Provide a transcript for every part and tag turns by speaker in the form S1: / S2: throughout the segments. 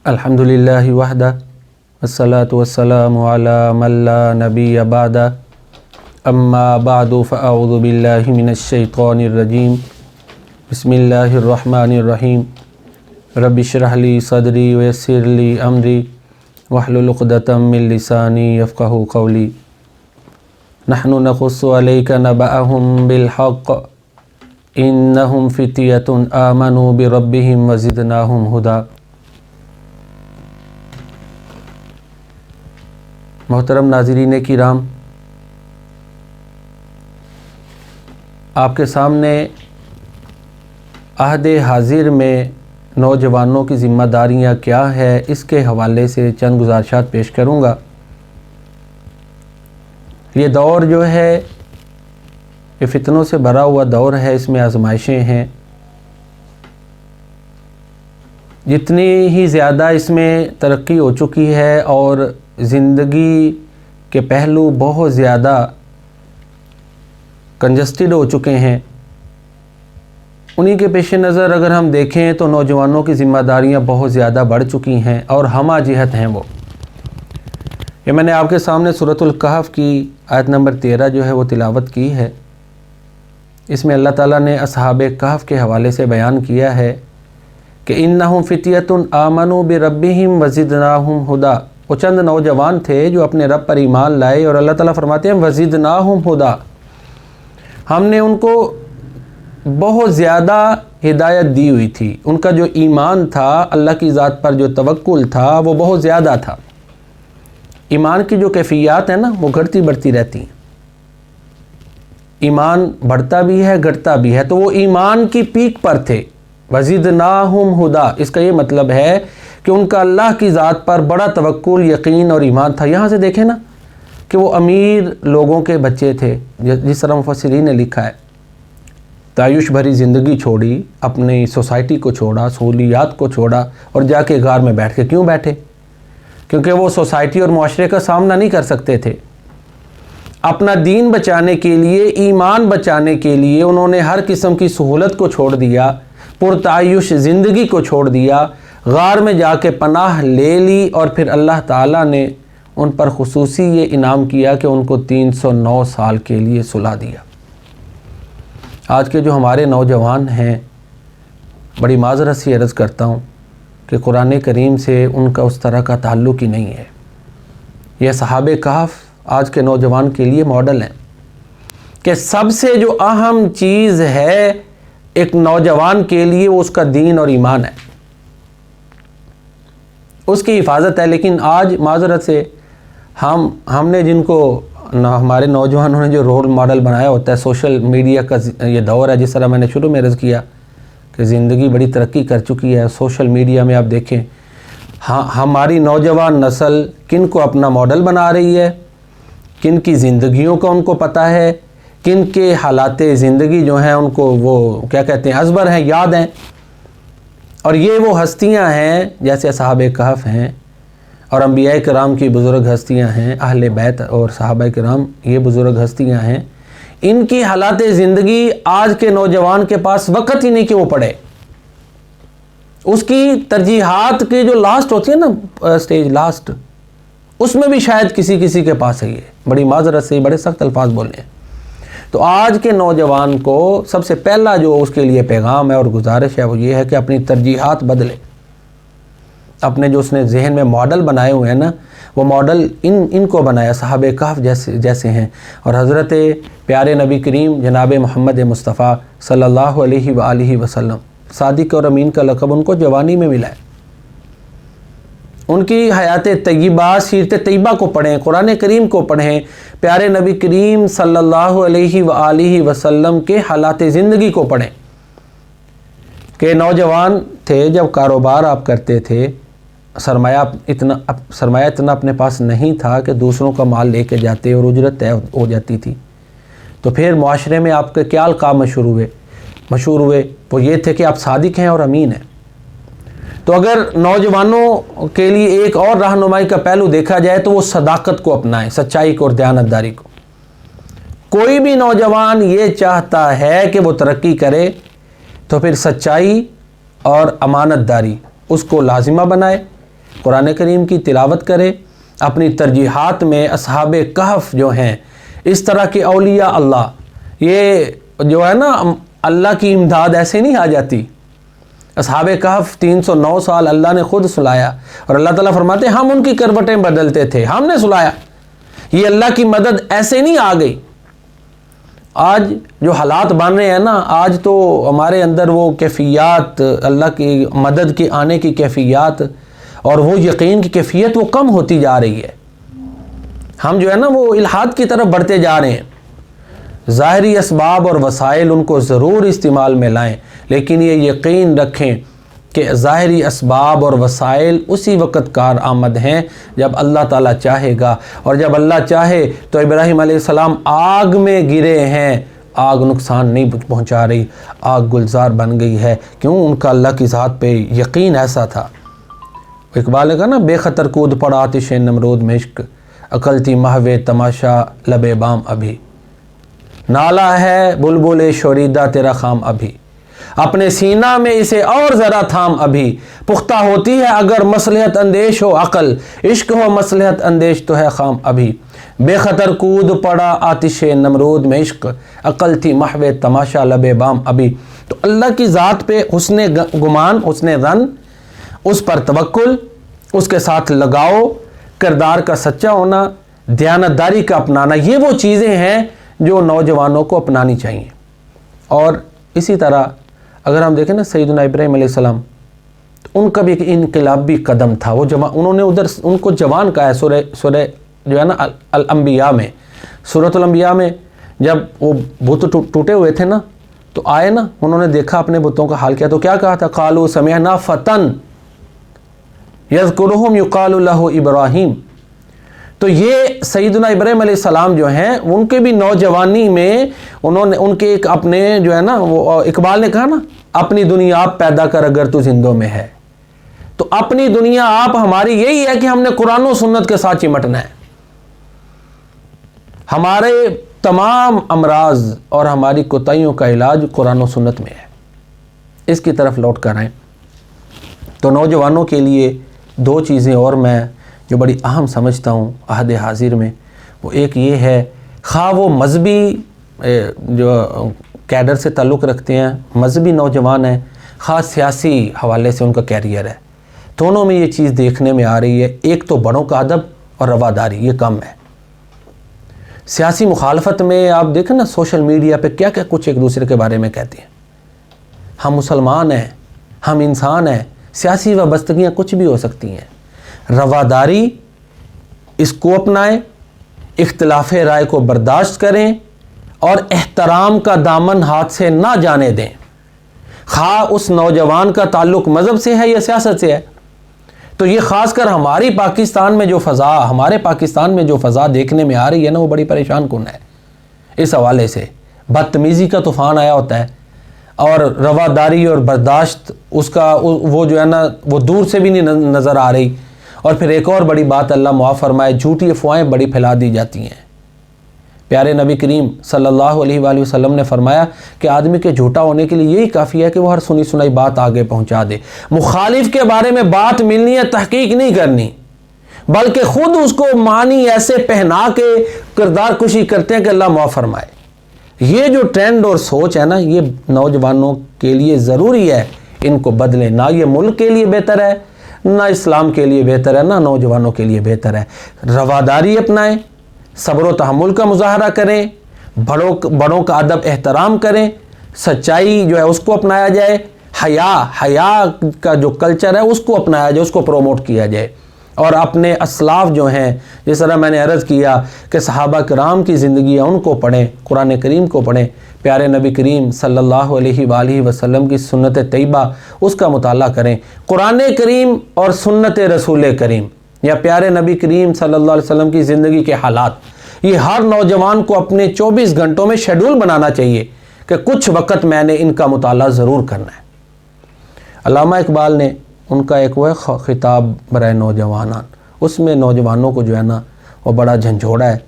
S1: الحمدللہ وحدہ والصلاة والسلام علی من لا نبی بعدہ اما بعد فاعوذ باللہ من الشیطان الرجیم بسم اللہ الرحمن الرحیم رب اشرح لی صدری ویسر لی امری واحلل عقدۃ من لسانی یفقہوا قولی نحن نقص علیک نبأہم بالحق انہم فتیۃ آمنوا بربہم وزدناہم ہدی۔ محترم ناظرین کرام، آپ کے سامنے عہد حاضر میں نوجوانوں کی ذمہ داریاں کیا ہے اس کے حوالے سے چند گزارشات پیش کروں گا۔ یہ دور جو ہے یہ فتنوں سے بھرا ہوا دور ہے، اس میں آزمائشیں ہیں، جتنی ہی زیادہ اس میں ترقی ہو چکی ہے اور زندگی کے پہلو بہت زیادہ کنجسٹڈ ہو چکے ہیں، انہی کے پیش نظر اگر ہم دیکھیں تو نوجوانوں کی ذمہ داریاں بہت زیادہ بڑھ چکی ہیں اور ہمہ جہت ہیں۔ وہ یہ میں نے آپ کے سامنے سورۃ الکہف کی آیت نمبر 13 جو ہے وہ تلاوت کی ہے۔ اس میں اللہ تعالیٰ نے اصحاب کہف کے حوالے سے بیان کیا ہے کہ انہم فتیۃ آمنوا بربہم وزدناہم ہدی۔ وہ چند نوجوان تھے جو اپنے رب پر ایمان لائے اور اللہ تعالیٰ فرماتے ہیں وزدناہم ہدی، ہم نے ان کو بہت زیادہ ہدایت دی ہوئی تھی۔ ان کا جو ایمان تھا، اللہ کی ذات پر جو توکل تھا وہ بہت زیادہ تھا۔ ایمان کی جو کیفیات ہیں نا وہ گھٹتی بڑھتی رہتی ہیں، ایمان بڑھتا بھی ہے گھٹتا بھی ہے، تو وہ ایمان کی پیک پر تھے۔ وزدناہم ہدی، اس کا یہ مطلب ہے کہ ان کا اللہ کی ذات پر بڑا توکل، یقین اور ایمان تھا۔ یہاں سے دیکھیں نا کہ وہ امیر لوگوں کے بچے تھے، جس طرح مفسرین نے لکھا ہے، تعیش بھری زندگی چھوڑی، اپنی سوسائٹی کو چھوڑا، سہولیات کو چھوڑا اور جا کے غار میں بیٹھ کے کیوں بیٹھے؟ کیونکہ وہ سوسائٹی اور معاشرے کا سامنا نہیں کر سکتے تھے۔ اپنا دین بچانے کے لیے، ایمان بچانے کے لیے انہوں نے ہر قسم کی سہولت کو چھوڑ دیا، پرتعیش زندگی کو چھوڑ دیا، غار میں جا کے پناہ لے لی، اور پھر اللہ تعالیٰ نے ان پر خصوصی یہ انعام کیا کہ ان کو 309 سال کے لیے سلا دیا۔ آج کے جو ہمارے نوجوان ہیں، بڑی معذرت سے عرض کرتا ہوں کہ قرآن کریم سے ان کا اس طرح کا تعلق ہی نہیں ہے۔ یہ صحاب کہف آج کے نوجوان کے لیے ماڈل ہیں کہ سب سے جو اہم چیز ہے ایک نوجوان کے لیے وہ اس کا دین اور ایمان ہے، اس کی حفاظت ہے۔ لیکن آج معذرت سے ہم نے جن کو ہمارے نوجوانوں نے جو رول ماڈل بنایا ہوتا ہے، سوشل میڈیا کا یہ دور ہے، جس طرح میں نے شروع میں عرض کیا کہ زندگی بڑی ترقی کر چکی ہے۔ سوشل میڈیا میں آپ دیکھیں ہماری نوجوان نسل کن کو اپنا ماڈل بنا رہی ہے، کن کی زندگیوں کا ان کو پتہ ہے، کن کے حالات زندگی جو ہیں ان کو وہ کیا کہتے ہیں ازبر ہیں، یاد ہیں۔ اور یہ وہ ہستیاں ہیں جیسے اصحاب کہف ہیں اور انبیاء کرام کی بزرگ ہستیاں ہیں، اہل بیت اور صحابہ کرام یہ بزرگ ہستیاں ہیں۔ ان کی حالات زندگی آج کے نوجوان کے پاس وقت ہی نہیں کہ وہ پڑھے۔ اس کی ترجیحات کی جو لاسٹ ہوتی ہے نا سٹیج لاسٹ، اس میں بھی شاید کسی کے پاس ہے۔ یہ بڑی معذرت سے بڑے سخت الفاظ بولے ہیں۔ تو آج کے نوجوان کو سب سے پہلا جو اس کے لیے پیغام ہے اور گزارش ہے وہ یہ ہے کہ اپنی ترجیحات بدلے۔ اپنے جو اس نے ذہن میں ماڈل بنائے ہوئے ہیں نا، وہ ماڈل ان کو بنایا، صحابہ کہف جیسے ہیں۔ اور حضرت پیارے نبی کریم جناب محمد مصطفیٰ صلی اللہ علیہ وآلہ وسلم، صادق اور امین کا لقب ان کو جوانی میں ملا ہے۔ ان کی حیات طیبہ، سیرت طیبہ کو پڑھیں، قرآن کریم کو پڑھیں، پیارے نبی کریم صلی اللہ علیہ وآلہ وسلم کے حالات زندگی کو پڑھیں کہ نوجوان تھے جب کاروبار آپ کرتے تھے، سرمایہ اتنا اپنے پاس نہیں تھا کہ دوسروں کا مال لے کے جاتے اور اجرت طے ہو جاتی تھی، تو پھر معاشرے میں آپ کے کیا القاب مشہور ہوئے وہ یہ تھے کہ آپ صادق ہیں اور امین ہیں۔ تو اگر نوجوانوں کے لیے ایک اور رہنمائی کا پہلو دیکھا جائے تو وہ صداقت کو اپنائیں، سچائی کو اور دیانتداری کو۔ کوئی بھی نوجوان یہ چاہتا ہے کہ وہ ترقی کرے تو پھر سچائی اور امانت داری اس کو لازمہ بنائے، قرآن کریم کی تلاوت کرے، اپنی ترجیحات میں اصحاب کہف جو ہیں، اس طرح کے اولیاء اللہ، یہ جو ہے نا اللہ کی امداد ایسے نہیں آ جاتی۔ اصحاب کہف 309 سال اللہ نے خود سلایا، اور اللہ تعالیٰ فرماتے ہیں ہم ان کی کروٹیں بدلتے تھے، ہم نے سلایا۔ یہ اللہ کی مدد ایسے نہیں آ گئی۔ آج جو حالات بن رہے ہیں نا، آج تو ہمارے اندر وہ کیفیات، اللہ کی مدد کے آنے کی کیفیات اور وہ یقین کی کیفیت وہ کم ہوتی جا رہی ہے۔ ہم جو ہے نا وہ الحاد کی طرف بڑھتے جا رہے ہیں۔ ظاہری اسباب اور وسائل ان کو ضرور استعمال میں لائیں، لیکن یہ یقین رکھیں کہ ظاہری اسباب اور وسائل اسی وقت کارآمد ہیں جب اللہ تعالیٰ چاہے گا، اور جب اللہ چاہے تو ابراہیم علیہ السلام آگ میں گرے ہیں، آگ نقصان نہیں پہنچا رہی، آگ گلزار بن گئی ہے، کیوں؟ ان کا اللہ کی ذات پہ یقین ایسا تھا۔ اقبال نے کہا نا، بے خطر کود پڑا آتش نمرود میں عشق، عقل تھی محو تماشا لب بام ابھی، نالا ہے بلبل شوریدہ تیرا خام ابھی، اپنے سینہ میں اسے اور ذرا تھام ابھی، پختہ ہوتی ہے اگر مصلحت اندیش ہو عقل، عشق ہو مصلحت اندیش تو ہے خام ابھی، بے خطر کود پڑا آتش نمرود میں عشق، عقل تھی محو تماشا لب بام ابھی۔ تو اللہ کی ذات پہ حسن گمان، حسن ظن، اس پر توکل، اس کے ساتھ لگاؤ، کردار کا سچا ہونا، دیانتداری کا اپنانا، یہ وہ چیزیں ہیں جو نوجوانوں کو اپنانی چاہیے۔ اور اسی طرح اگر ہم دیکھیں نا سیدنا ابراہیم علیہ السلام، تو ان کا بھی ایک انقلابی قدم تھا، وہ انہوں نے ادھر ان کو جوان کہا ہے سورہ جو ہے نا الانبیاء میں، سورۃ الانبیاء میں جب وہ بت ٹوٹے ہوئے تھے نا، تو آئے نا، انہوں نے دیکھا اپنے بتوں کا حال کیا، تو کیا کہا تھا؟ قالوا سمعنا فتن یذکرہم یقال لہ ابراہیم۔ تو یہ سیدنا ابراہیم علیہ السلام جو ہیں، ان کے بھی نوجوانی میں انہوں نے ان کے ایک اپنے جو ہے نا، وہ اقبال نے کہا نا، اپنی دنیا آپ پیدا کر اگر تو زندوں میں ہے۔ تو اپنی دنیا آپ ہماری یہی ہے کہ ہم نے قرآن و سنت کے ساتھ چمٹنا ہے۔ ہمارے تمام امراض اور ہماری کوتاہیوں کا علاج قرآن و سنت میں ہے، اس کی طرف لوٹ کر آئیں۔ تو نوجوانوں کے لیے دو چیزیں اور میں جو بڑی اہم سمجھتا ہوں عہد حاضر میں، وہ ایک یہ ہے، خواہ وہ مذہبی جو کیڈر سے تعلق رکھتے ہیں، مذہبی نوجوان ہیں، خواہ سیاسی حوالے سے ان کا کیریئر ہے، دونوں میں یہ چیز دیکھنے میں آ رہی ہے۔ ایک تو بڑوں کا ادب اور رواداری، یہ کم ہے۔ سیاسی مخالفت میں آپ دیکھیں نا، سوشل میڈیا پہ کیا کیا کچھ ایک دوسرے کے بارے میں کہتے ہیں۔ ہم مسلمان ہیں، ہم انسان ہیں، سیاسی وابستگیاں کچھ بھی ہو سکتی ہیں۔ رواداری اس کو اپنائیں، اختلاف رائے کو برداشت کریں، اور احترام کا دامن ہاتھ سے نہ جانے دیں، خواہ اس نوجوان کا تعلق مذہب سے ہے یا سیاست سے ہے۔ تو یہ خاص کر ہمارے پاکستان میں جو فضا دیکھنے میں آ رہی ہے نا، وہ بڑی پریشان کن ہے۔ اس حوالے سے بدتمیزی کا طوفان آیا ہوتا ہے، اور رواداری اور برداشت اس کا وہ جو ہے نا، وہ دور سے بھی نہیں نظر آ رہی۔ اور پھر ایک اور بڑی بات اللہ معاف فرمائے، جھوٹی افواہیں بڑی پھیلا دی جاتی ہیں۔ پیارے نبی کریم صلی اللہ علیہ وآلہ وسلم نے فرمایا کہ آدمی کے جھوٹا ہونے کے لیے یہی کافی ہے کہ وہ ہر سنی سنائی بات آگے پہنچا دے، مخالف کے بارے میں بات ملنی ہے، تحقیق نہیں کرنی، بلکہ خود اس کو معنی ایسے پہنا کے کردار کشی کرتے ہیں کہ اللہ معاف فرمائے۔ یہ جو ٹرینڈ اور سوچ ہے نا، یہ نوجوانوں کے لیے ضروری ہے، ان کو بدلیں۔ نہ یہ ملک کے لیے بہتر ہے، نہ اسلام کے لیے بہتر ہے، نہ نوجوانوں کے لیے بہتر ہے۔ رواداری اپنائیں، صبر و تحمل کا مظاہرہ کریں، بڑوں کا ادب احترام کریں، سچائی جو ہے اس کو اپنایا جائے، حیا کا جو کلچر ہے اس کو اپنایا جائے، اس کو پروموٹ کیا جائے، اور اپنے اسلاف جو ہیں، جس طرح میں نے عرض کیا کہ صحابہ کرام کی زندگی ہے، ان کو پڑھیں، قرآن کریم کو پڑھیں، پیارے نبی کریم صلی اللہ علیہ وآلہ وسلم کی سنت طیبہ اس کا مطالعہ کریں۔ قرآن کریم اور سنت رسول کریم یا پیارے نبی کریم صلی اللہ علیہ وسلم کی زندگی کے حالات، یہ ہر نوجوان کو اپنے 24 گھنٹوں میں شیڈول بنانا چاہیے کہ کچھ وقت میں نے ان کا مطالعہ ضرور کرنا ہے۔ علامہ اقبال نے ان کا ایک وہ خطاب برائے نوجوانان، اس میں نوجوانوں کو جو ہے نا وہ بڑا جھنجھوڑا ہے۔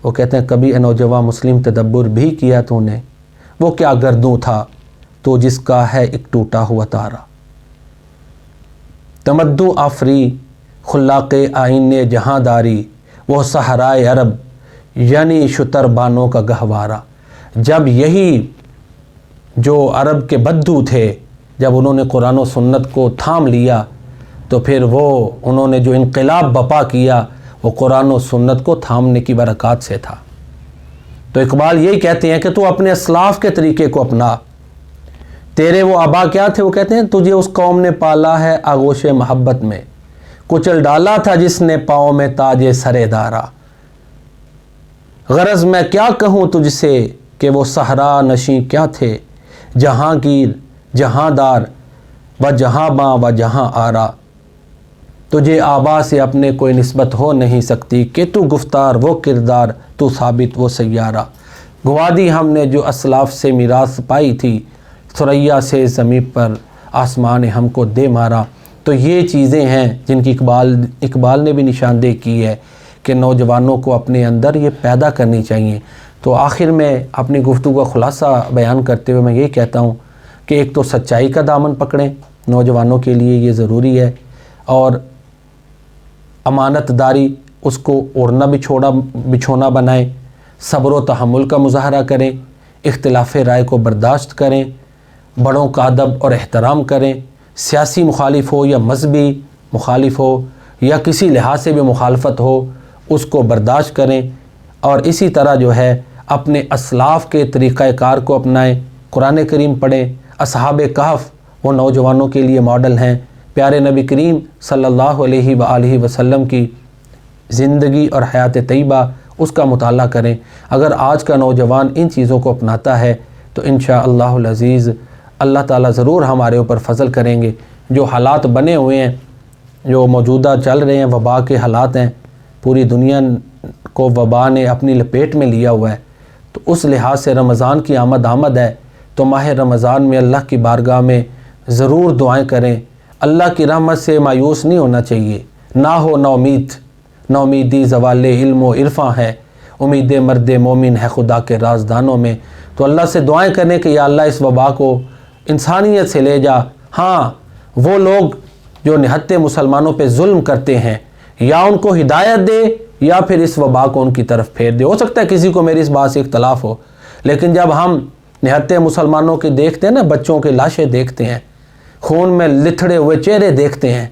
S1: وہ کہتے ہیں، کبھی اے نوجوان مسلم تدبر بھی کیا تو نے، وہ کیا گردوں تھا تو جس کا ہے ایک ٹوٹا ہوا تارا، تمدو آفری خلاق آئین جہاں داری وہ صحرائے عرب یعنی شتر بانوں کا گہوارہ۔ جب یہی جو عرب کے بدو تھے جب انہوں نے قرآن و سنت کو تھام لیا تو پھر انہوں نے جو انقلاب بپا کیا وہ قرآن و سنت کو تھامنے کی برکات سے تھا۔ تو اقبال یہی کہتے ہیں کہ تو اپنے اسلاف کے طریقے کو اپنا۔ تیرے وہ آبا کیا تھے؟ وہ کہتے ہیں تجھے اس قوم نے پالا ہے آغوش محبت میں، کچل ڈالا تھا جس نے پاؤں میں تاج سرے دارا۔ غرض میں کیا کہوں تجھ سے کہ وہ صحرا نشیں کیا تھے، جہانگیر جہاں دار و جہاں باں و جہاں آرا۔ تجھے آبا سے اپنے کوئی نسبت ہو نہیں سکتی کہ تو گفتار وہ کردار تو ثابت وہ سیارہ۔ گوا دی ہم نے جو اسلاف سے میراث پائی تھی، ثریا سے زمین پر آسمان ہم کو دے مارا۔ تو یہ چیزیں ہیں جن کی اقبال نے بھی نشاندہی کی ہے کہ نوجوانوں کو اپنے اندر یہ پیدا کرنی چاہیے۔ تو آخر میں اپنی گفتگو کا خلاصہ بیان کرتے ہوئے میں یہ کہتا ہوں کہ ایک تو سچائی کا دامن پکڑیں، نوجوانوں کے لیے یہ ضروری ہے، اور امانت داری اس کو اوڑھنا بچھونا بنائیں، صبر و تحمل کا مظاہرہ کریں، اختلاف رائے کو برداشت کریں، بڑوں کا ادب اور احترام کریں، سیاسی مخالف ہو یا مذہبی مخالف ہو یا کسی لحاظ سے بھی مخالفت ہو اس کو برداشت کریں، اور اسی طرح جو ہے اپنے اسلاف کے طریقہ کار کو اپنائیں، قرآن کریم پڑھیں۔ اصحاب کہف وہ نوجوانوں کے لیے ماڈل ہیں۔ پیارے نبی کریم صلی اللہ علیہ وآلہ وسلم کی زندگی اور حیات طیبہ اس کا مطالعہ کریں۔ اگر آج کا نوجوان ان چیزوں کو اپناتا ہے تو انشاءاللہ العزیز اللہ تعالیٰ ضرور ہمارے اوپر فضل کریں گے۔ جو حالات بنے ہوئے ہیں، جو موجودہ چل رہے ہیں، وبا کے حالات ہیں، پوری دنیا کو وبا نے اپنی لپیٹ میں لیا ہوا ہے، تو اس لحاظ سے رمضان کی آمد ہے، تو ماہ رمضان میں اللہ کی بارگاہ میں ضرور دعائیں کریں۔ اللہ کی رحمت سے مایوس نہیں ہونا چاہیے، نہ ہو نا امیدی زوال علم و عرفاں ہے، امید مرد مومن ہے خدا کے رازدانوں میں۔ تو اللہ سے دعائیں کریں کہ یا اللہ اس وبا کو انسانیت سے لے جا۔ ہاں وہ لوگ جو نہتے مسلمانوں پہ ظلم کرتے ہیں یا ان کو ہدایت دے یا پھر اس وبا کو ان کی طرف پھیر دے۔ ہو سکتا ہے کسی کو میری اس بات سے اختلاف ہو، لیکن جب ہم نہتے مسلمانوں کے دیکھتے ہیں نا، بچوں کے لاشیں دیکھتے ہیں، خون میں لتھڑے ہوئے چہرے دیکھتے ہیں،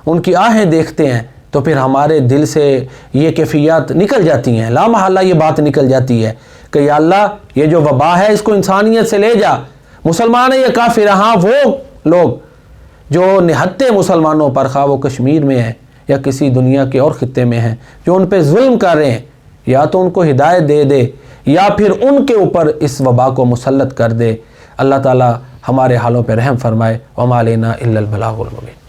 S1: ان کی آہیں دیکھتے ہیں، تو پھر ہمارے دل سے یہ کیفیات نکل جاتی ہیں، لا محالہ یہ بات نکل جاتی ہے کہ یا اللہ یہ جو وبا ہے اس کو انسانیت سے لے جا۔ مسلمان ہے یا کافر، ہاں وہ لوگ جو نہتے مسلمانوں پر، خواہ وہ کشمیر میں ہیں یا کسی دنیا کے اور خطے میں ہیں، جو ان پہ ظلم کر رہے ہیں، یا تو ان کو ہدایت دے یا پھر ان کے اوپر اس وبا کو مسلط کر دے۔ اللہ تعالی ہمارے حالوں پہ رحم فرمائے۔ وما علینا الا البلاغ المبین۔